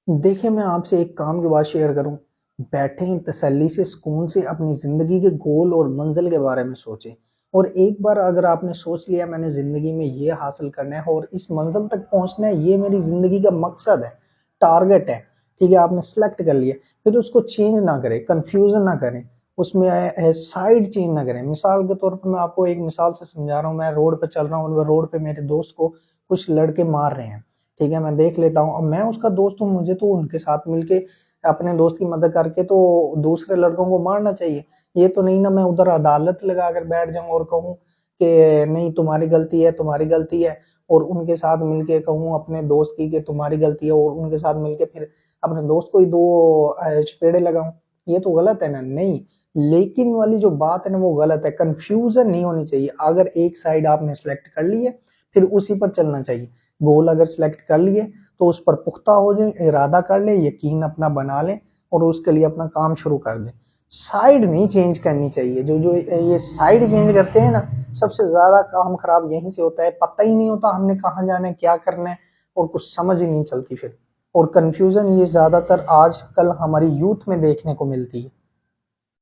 देखिए, मैं आपसे एक काम की बात शेयर करूँ। बैठें तसल्ली से, सुकून से अपनी ज़िंदगी के गोल और मंज़िल के बारे में सोचें। और एक बार अगर आपने सोच लिया मैंने ज़िंदगी में ये हासिल करना है और इस मंज़िल तक पहुँचना है, ये मेरी ज़िंदगी का मकसद है, टारगेट है, ठीक है? आपने सेलेक्ट कर लिया, फिर उसको चेंज ना करें, कन्फ्यूज़न ना करें, उसमें साइड चेंज ना करें। मिसाल के तौर पर मैं आपको एक मिसाल से समझा रहा हूँ, मैं रोड पे चल रहा हूँ और रोड पे मेरे दोस्त को कुछ लड़के मार रहे हैं। ठीक है, मैं देख लेता हूँ, अब मैं उसका दोस्त हूँ, मुझे तो उनके साथ मिलके अपने दोस्त की मदद करके तो दूसरे लड़कों को मारना चाहिए। ये तो नहीं ना मैं उधर अदालत लगा कर बैठ जाऊँ और कहूँ कि नहीं तुम्हारी गलती है, तुम्हारी गलती है, और उनके साथ मिलके कहूँ अपने दोस्त की कि तुम्हारी गलती है और उनके साथ मिलके फिर अपने दोस्त को ही 2 चपेड़े लगाऊँ। ये तो गलत है ना? नहीं, लेकिन वाली जो बात है ना वो गलत है, कन्फ्यूज़न नहीं होनी चाहिए। अगर एक साइड आपने सेलेक्ट कर ली है, फिर उसी पर चलना चाहिए। गोल अगर सेलेक्ट कर लिए तो उस पर पुख्ता हो जाए, इरादा कर लें, यकीन अपना बना लें और उसके लिए अपना काम शुरू कर दें। साइड नहीं चेंज करनी चाहिए। जो जो ये साइड चेंज करते हैं ना, सबसे ज़्यादा काम खराब यहीं से होता है। पता ही नहीं होता हमने कहाँ जाना है, क्या करना है, और कुछ समझ ही नहीं चलती फिर। और कन्फ्यूज़न ये ज़्यादातर आजकल हमारी यूथ में देखने को मिलती है।